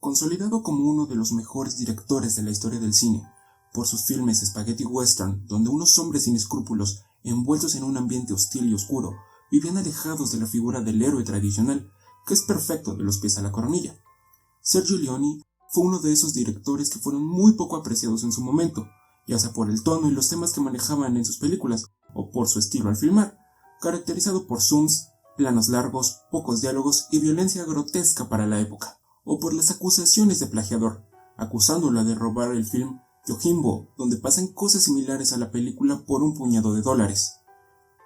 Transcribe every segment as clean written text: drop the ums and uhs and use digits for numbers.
Consolidado como uno de los mejores directores de la historia del cine, por sus filmes spaghetti western, donde unos hombres sin escrúpulos, envueltos en un ambiente hostil y oscuro, vivían alejados de la figura del héroe tradicional, que es perfecto de los pies a la coronilla. Sergio Leone fue uno de esos directores que fueron muy poco apreciados en su momento, ya sea por el tono y los temas que manejaban en sus películas, o por su estilo al filmar, caracterizado por zooms, planos largos, pocos diálogos y violencia grotesca para la época, o por las acusaciones de plagiador, acusándola de robar el film Yojimbo, donde pasan cosas similares a la película por un puñado de dólares.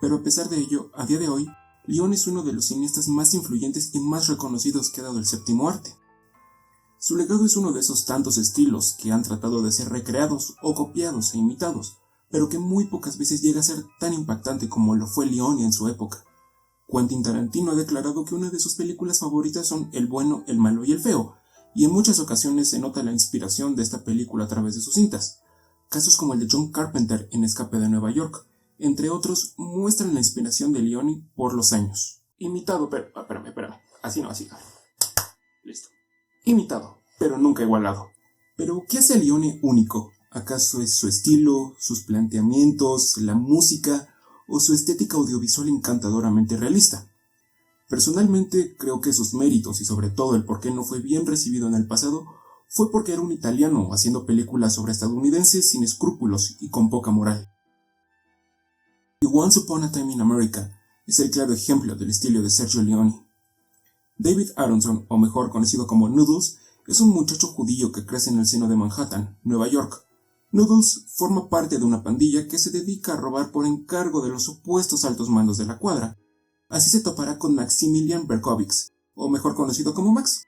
Pero a pesar de ello, a día de hoy, Leone es uno de los cineastas más influyentes y más reconocidos que ha dado el séptimo arte. Su legado es uno de esos tantos estilos que han tratado de ser recreados o copiados e imitados, pero que muy pocas veces llega a ser tan impactante como lo fue Leone en su época. Quentin Tarantino ha declarado que una de sus películas favoritas son El bueno, el malo y el feo, y en muchas ocasiones se nota la inspiración de esta película a través de sus cintas. Casos como el de John Carpenter en Escape de Nueva York, entre otros, muestran la inspiración de Leone por los años. Imitado, pero... espérame. Así no. Listo. Imitado, pero nunca igualado. Pero, ¿qué hace a Leone único? ¿Acaso es su estilo, sus planteamientos, la música o su estética audiovisual encantadoramente realista? Personalmente creo que sus méritos y sobre todo el por qué no fue bien recibido en el pasado fue porque era un italiano haciendo películas sobre estadounidenses sin escrúpulos y con poca moral. Y Once Upon a Time in America es el claro ejemplo del estilo de Sergio Leone. David Aronson, o mejor conocido como Noodles, es un muchacho judío que crece en el seno de Manhattan, Nueva York. Noodles forma parte de una pandilla que se dedica a robar por encargo de los supuestos altos mandos de la cuadra. Así se topará con Maximilian Berkowitz, o mejor conocido como Max,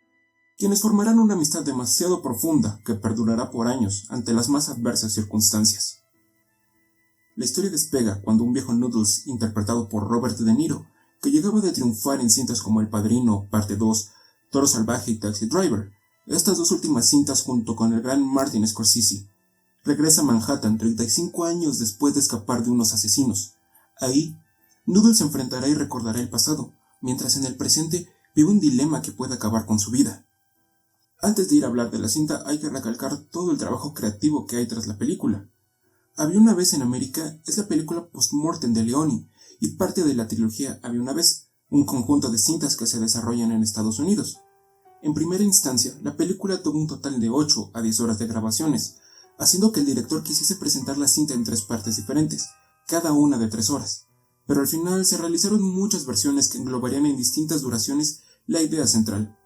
quienes formarán una amistad demasiado profunda que perdurará por años ante las más adversas circunstancias. La historia despega cuando un viejo Noodles, interpretado por Robert De Niro, que llegaba de triunfar en cintas como El Padrino, Parte 2, Toro Salvaje y Taxi Driver, estas dos últimas cintas junto con el gran Martin Scorsese, regresa a Manhattan 35 años después de escapar de unos asesinos. Ahí, Noodles se enfrentará y recordará el pasado, mientras en el presente vive un dilema que puede acabar con su vida. Antes de ir a hablar de la cinta, hay que recalcar todo el trabajo creativo que hay tras la película. Había una vez en América es la película Postmortem de Leone, y parte de la trilogía Había una vez, un conjunto de cintas que se desarrollan en Estados Unidos. En primera instancia, la película tuvo un total de 8 a 10 horas de grabaciones, haciendo que el director quisiese presentar la cinta en 3 partes diferentes, cada una de 3 horas. Pero al final se realizaron muchas versiones que englobarían en distintas duraciones la idea central.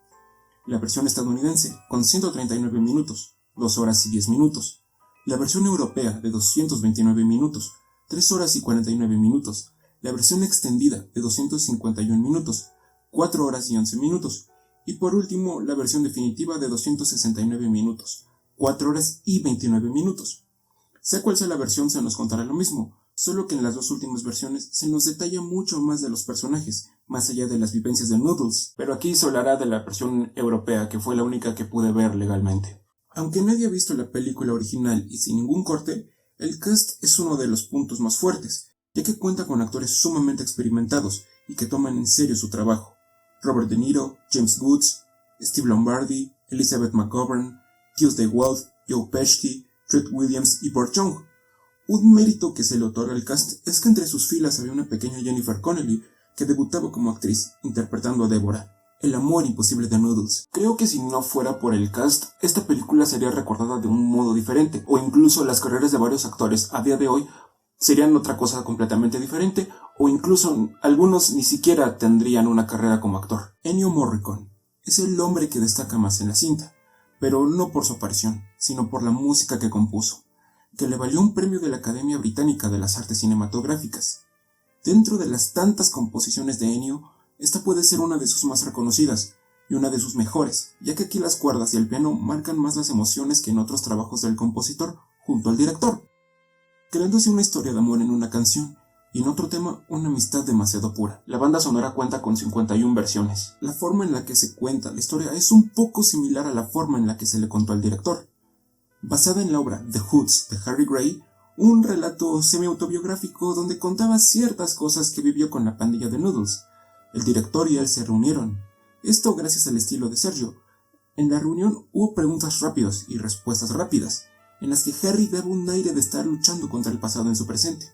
La versión estadounidense, con 139 minutos, 2 horas y 10 minutos. La versión europea, de 229 minutos, 3 horas y 49 minutos. La versión extendida, de 251 minutos, 4 horas y 11 minutos. Y por último, la versión definitiva de 269 minutos, 4 horas y 29 minutos. Sea cual sea la versión, se nos contará lo mismo, solo que en las dos últimas versiones se nos detalla mucho más de los personajes, más allá de las vivencias de Noodles, pero aquí se hablará de la versión europea, que fue la única que pude ver legalmente. Aunque nadie ha visto la película original y sin ningún corte, el cast es uno de los puntos más fuertes, ya que cuenta con actores sumamente experimentados y que toman en serio su trabajo. Robert De Niro, James Woods, Steve Lombardi, Elizabeth McGovern, Tuesday Wald, Joe Pesci, Treat Williams y Burt Young. Un mérito que se le otorga al cast es que entre sus filas había una pequeña Jennifer Connelly que debutaba como actriz, interpretando a Deborah, el amor imposible de Noodles. Creo que si no fuera por el cast, esta película sería recordada de un modo diferente, o incluso las carreras de varios actores a día de hoy serían otra cosa completamente diferente, o incluso algunos ni siquiera tendrían una carrera como actor. Ennio Morricone es el hombre que destaca más en la cinta, pero no por su aparición, sino por la música que compuso, que le valió un premio de la Academia Británica de las Artes Cinematográficas. Dentro de las tantas composiciones de Ennio, esta puede ser una de sus más reconocidas, y una de sus mejores, ya que aquí las cuerdas y el piano marcan más las emociones que en otros trabajos del compositor junto al director, creándose una historia de amor en una canción, y en otro tema una amistad demasiado pura. La banda sonora cuenta con 51 versiones. La forma en la que se cuenta la historia es un poco similar a la forma en la que se le contó al director. Basada en la obra The Hoods de Harry Gray, un relato semi-autobiográfico donde contaba ciertas cosas que vivió con la pandilla de Noodles. El director y él se reunieron. Esto gracias al estilo de Sergio, En la reunión hubo preguntas rápidas y respuestas rápidas, en las que Harry daba un aire de estar luchando contra el pasado en su presente,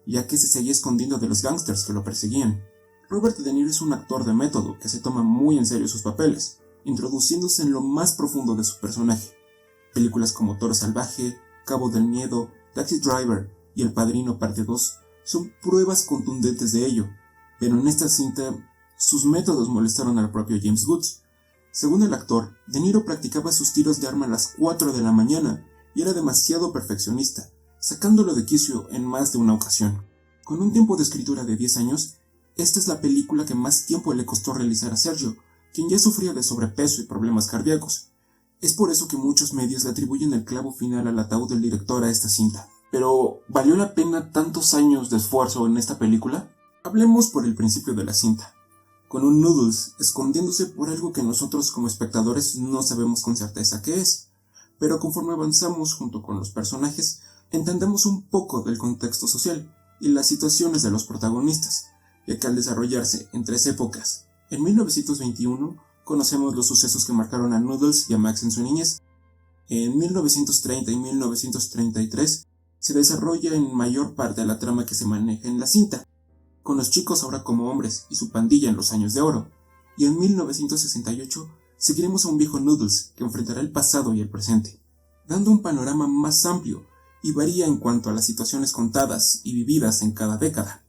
ya que se seguía escondiendo de los gángsters que lo perseguían. Robert De Niro es un actor de método que se toma muy en serio sus papeles, introduciéndose en lo más profundo de su personaje. Películas como Toro Salvaje, Cabo del Miedo, Taxi Driver y El Padrino Parte 2 son pruebas contundentes de ello, pero en esta cinta sus métodos molestaron al propio James Woods. Según el actor, De Niro practicaba sus tiros de arma a las 4 de la mañana y era demasiado perfeccionista, sacándolo de quicio en más de una ocasión. Con un tiempo de escritura de 10 años, esta es la película que más tiempo le costó realizar a Sergio, quien ya sufría de sobrepeso y problemas cardíacos. Es por eso que muchos medios le atribuyen el clavo final al ataúd del director a esta cinta. Pero, ¿valió la pena tantos años de esfuerzo en esta película? Hablemos por el principio de la cinta, con un Noodles escondiéndose por algo que nosotros como espectadores no sabemos con certeza qué es, pero conforme avanzamos junto con los personajes, entendemos un poco del contexto social y las situaciones de los protagonistas, ya que al desarrollarse en 3 épocas, en 1921 conocemos los sucesos que marcaron a Noodles y a Max en su niñez. En 1930 y 1933 se desarrolla en mayor parte la trama que se maneja en la cinta, con los chicos ahora como hombres y su pandilla en los años de oro, y en 1968 seguiremos a un viejo Noodles que enfrentará el pasado y el presente, dando un panorama más amplio y varía en cuanto a las situaciones contadas y vividas en cada década.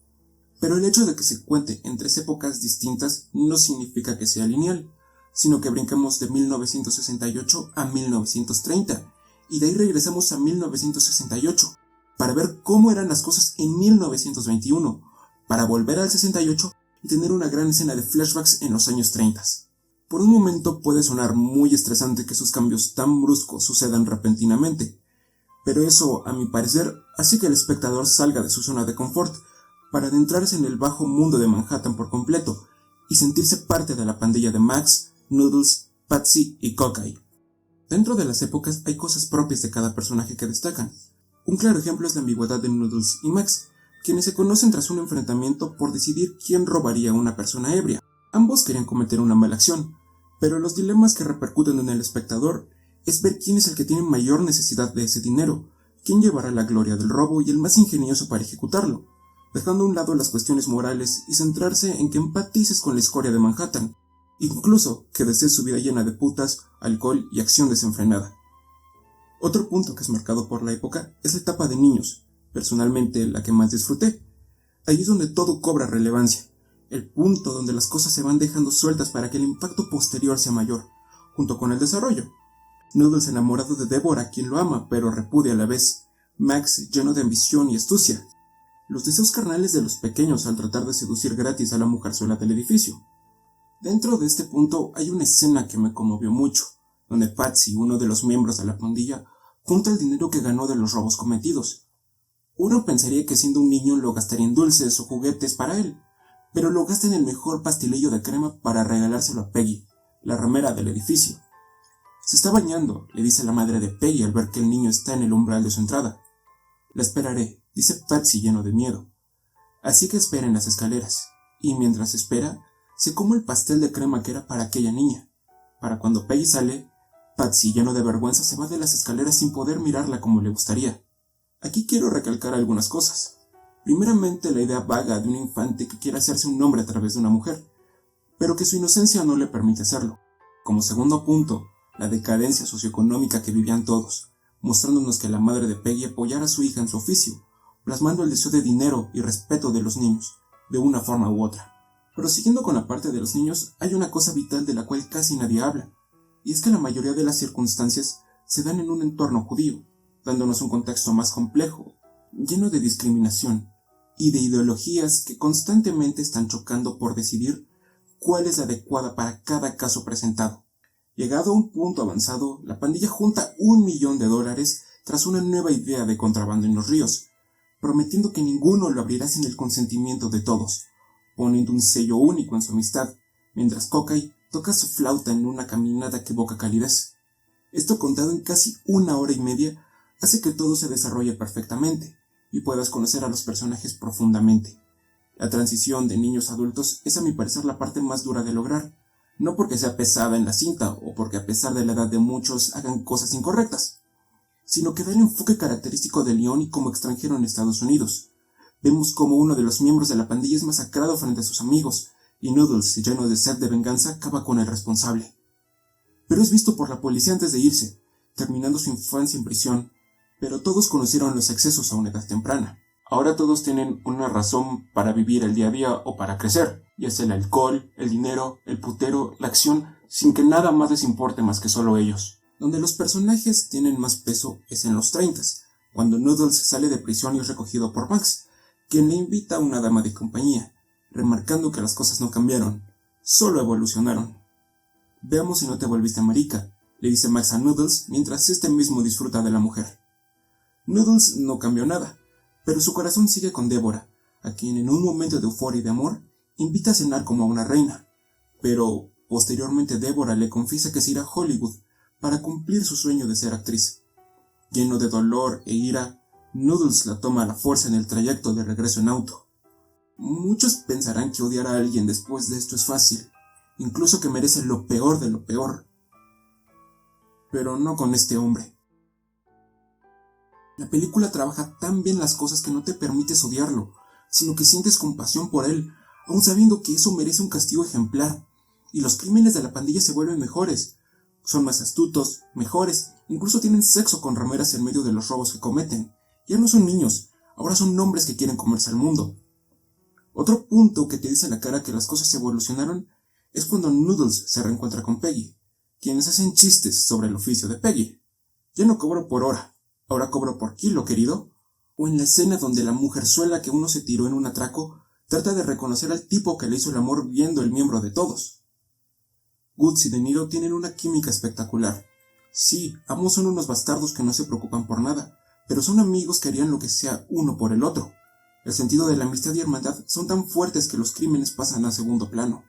Pero el hecho de que se cuente en 3 épocas distintas no significa que sea lineal, sino que brincamos de 1968 a 1930, y de ahí regresamos a 1968, para ver cómo eran las cosas en 1921, para volver al 68 y tener una gran escena de flashbacks en los años 30. Por un momento puede sonar muy estresante que sus cambios tan bruscos sucedan repentinamente, pero eso, a mi parecer, hace que el espectador salga de su zona de confort para adentrarse en el bajo mundo de Manhattan por completo y sentirse parte de la pandilla de Max, Noodles, Patsy y Cockeye. Dentro de las épocas hay cosas propias de cada personaje que destacan. Un claro ejemplo es la ambigüedad de Noodles y Max, quienes se conocen tras un enfrentamiento por decidir quién robaría a una persona ebria. Ambos querían cometer una mala acción, pero los dilemas que repercuten en el espectador es ver quién es el que tiene mayor necesidad de ese dinero, quién llevará la gloria del robo y el más ingenioso para ejecutarlo, dejando a un lado las cuestiones morales y centrarse en que empatices con la escoria de Manhattan, incluso que desees su vida llena de putas, alcohol y acción desenfrenada. Otro punto que es marcado por la época es la etapa de niños, personalmente la que más disfruté. Ahí es donde todo cobra relevancia, el punto donde las cosas se van dejando sueltas para que el impacto posterior sea mayor, junto con el desarrollo. Noodles enamorado de Deborah, quien lo ama pero repudia a la vez, Max lleno de ambición y astucia, los deseos carnales de los pequeños al tratar de seducir gratis a la mujerzuela del edificio. Dentro de este punto hay una escena que me conmovió mucho, donde Patsy, uno de los miembros de la pandilla, junta el dinero que ganó de los robos cometidos. Uno pensaría que siendo un niño lo gastaría en dulces o juguetes para él, pero lo gasta en el mejor pastelillo de crema para regalárselo a Peggy, la ramera del edificio. Se está bañando, le dice la madre de Peggy al ver que el niño está en el umbral de su entrada. La esperaré, dice Patsy lleno de miedo. Así que espera en las escaleras, y mientras espera, se come el pastel de crema que era para aquella niña. Para cuando Peggy sale, Patsy, lleno de vergüenza, se va de las escaleras sin poder mirarla como le gustaría. Aquí quiero recalcar algunas cosas. Primeramente, la idea vaga de un infante que quiere hacerse un nombre a través de una mujer, pero que su inocencia no le permite hacerlo. Como segundo punto, la decadencia socioeconómica que vivían todos, mostrándonos que la madre de Peggy apoyara a su hija en su oficio, plasmando el deseo de dinero y respeto de los niños, de una forma u otra. Pero siguiendo con la parte de los niños, hay una cosa vital de la cual casi nadie habla, y es que la mayoría de las circunstancias se dan en un entorno judío, dándonos un contexto más complejo, lleno de discriminación y de ideologías que constantemente están chocando por decidir cuál es la adecuada para cada caso presentado. Llegado a un punto avanzado, la pandilla junta $1.000.000 tras una nueva idea de contrabando en los ríos, prometiendo que ninguno lo abrirá sin el consentimiento de todos, poniendo un sello único en su amistad, mientras Cockeye toca su flauta en una caminata que evoca calidez. Esto contado en casi 1 hora y media hace que todo se desarrolle perfectamente y puedas conocer a los personajes profundamente. La transición de niños a adultos es a mi parecer la parte más dura de lograr, no porque sea pesada en la cinta o porque a pesar de la edad de muchos hagan cosas incorrectas, sino que da el enfoque característico de Leone como extranjero en Estados Unidos. Vemos como uno de los miembros de la pandilla es masacrado frente a sus amigos, y Noodles, lleno de sed de venganza, acaba con el responsable. Pero es visto por la policía antes de irse, terminando su infancia en prisión, pero todos conocieron los excesos a una edad temprana. Ahora todos tienen una razón para vivir el día a día o para crecer, ya sea el alcohol, el dinero, el putero, la acción, sin que nada más les importe más que solo ellos. Donde los personajes tienen más peso es en los 30, cuando Noodles sale de prisión y es recogido por Max, quien le invita a una dama de compañía, remarcando que las cosas no cambiaron, solo evolucionaron. Veamos si no te volviste marica, le dice Max a Noodles mientras este mismo disfruta de la mujer. Noodles no cambió nada, pero su corazón sigue con Deborah, a quien en un momento de euforia y de amor invita a cenar como a una reina, pero posteriormente Deborah le confiesa que se irá a Hollywood para cumplir su sueño de ser actriz. Lleno de dolor e ira, Noodles la toma a la fuerza en el trayecto de regreso en auto. Muchos pensarán que odiar a alguien después de esto es fácil, incluso que merece lo peor de lo peor. Pero no con este hombre. La película trabaja tan bien las cosas que no te permites odiarlo, sino que sientes compasión por él, aun sabiendo que eso merece un castigo ejemplar, y los crímenes de la pandilla se vuelven mejores. Son más astutos, mejores, incluso tienen sexo con rameras en medio de los robos que cometen. Ya no son niños, ahora son hombres que quieren comerse al mundo. Otro punto que te dice a la cara que las cosas evolucionaron es cuando Noodles se reencuentra con Peggy, quienes hacen chistes sobre el oficio de Peggy. Ya no cobro por hora, ahora cobro por kilo, querido. O en la escena donde la mujerzuela que uno se tiró en un atraco trata de reconocer al tipo que le hizo el amor viendo el miembro de todos. Woods y De Niro tienen una química espectacular. Sí, ambos son unos bastardos que no se preocupan por nada, pero son amigos que harían lo que sea uno por el otro. El sentido de la amistad y hermandad son tan fuertes que los crímenes pasan a segundo plano.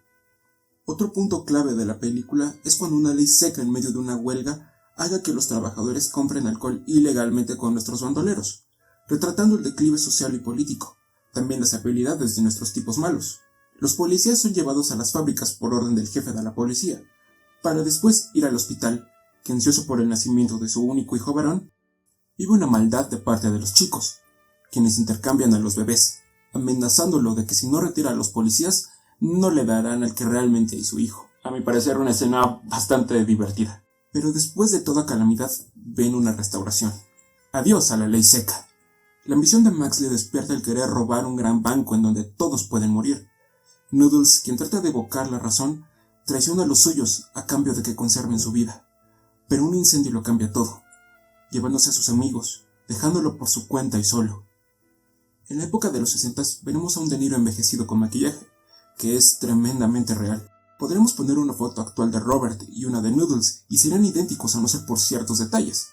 Otro punto clave de la película es cuando una ley seca en medio de una huelga haga que los trabajadores compren alcohol ilegalmente con nuestros bandoleros, retratando el declive social y político, también las habilidades de nuestros tipos malos. Los policías son llevados a las fábricas por orden del jefe de la policía, para después ir al hospital, que ansioso por el nacimiento de su único hijo varón, vive una maldad de parte de los chicos, quienes intercambian a los bebés, amenazándolo de que si no retira a los policías, no le darán al que realmente es su hijo. A mi parecer una escena bastante divertida. Pero después de toda calamidad, ven una restauración. Adiós a la ley seca. La ambición de Max le despierta el querer robar un gran banco en donde todos pueden morir. Noodles, quien trata de evocar la razón, traiciona a los suyos a cambio de que conserven su vida. Pero un incendio lo cambia todo, llevándose a sus amigos, dejándolo por su cuenta y solo. En la época de los 60 veremos a un De Niro envejecido con maquillaje, que es tremendamente real. Podremos poner una foto actual de Robert y una de Noodles y serán idénticos a no ser por ciertos detalles.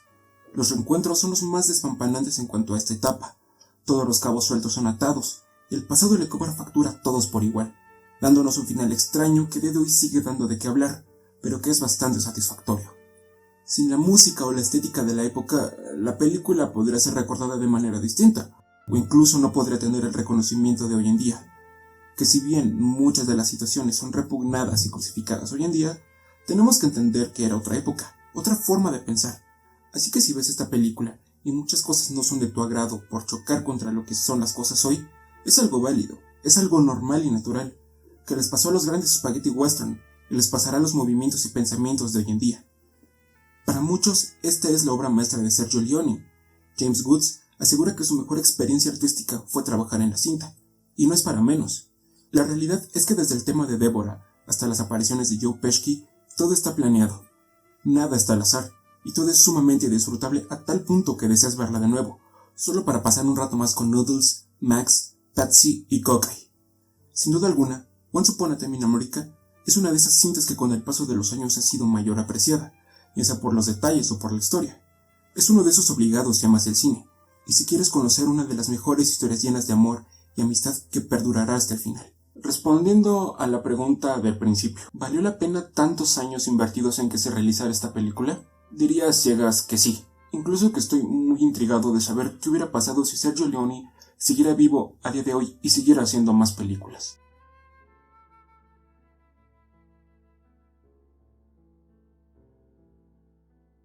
Los reencuentros son los más despampanantes en cuanto a esta etapa. Todos los cabos sueltos son atados, y el pasado le cobra factura a todos por igual, dándonos un final extraño que de hoy sigue dando de qué hablar, pero que es bastante satisfactorio. Sin la música o la estética de la época, la película podría ser recordada de manera distinta, o incluso no podría tener el reconocimiento de hoy en día. Que si bien muchas de las situaciones son repugnadas y crucificadas hoy en día, tenemos que entender que era otra época, otra forma de pensar. Así que si ves esta película y muchas cosas no son de tu agrado por chocar contra lo que son las cosas hoy, es algo válido, es algo normal y natural, que les pasó a los grandes spaghetti western y les pasará a los movimientos y pensamientos de hoy en día. Para muchos, esta es la obra maestra de Sergio Leone. James Woods asegura que su mejor experiencia artística fue trabajar en la cinta, y no es para menos. La realidad es que desde el tema de Deborah hasta las apariciones de Joe Pesci, todo está planeado. Nada está al azar, y todo es sumamente disfrutable a tal punto que deseas verla de nuevo, solo para pasar un rato más con Noodles, Max, Patsy y Cockeye. Sin duda alguna, Once Upon a Time in America es una de esas cintas que con el paso de los años ha sido mayor apreciada, ya sea por los detalles o por la historia. Es uno de esos obligados si amas el cine, y si quieres conocer una de las mejores historias llenas de amor y amistad que perdurará hasta el final. Respondiendo a la pregunta del principio, ¿valió la pena tantos años invertidos en que se realizara esta película? Diría a ciegas que sí, incluso que estoy muy intrigado de saber qué hubiera pasado si Sergio Leone siguiera vivo a día de hoy y siguiera haciendo más películas.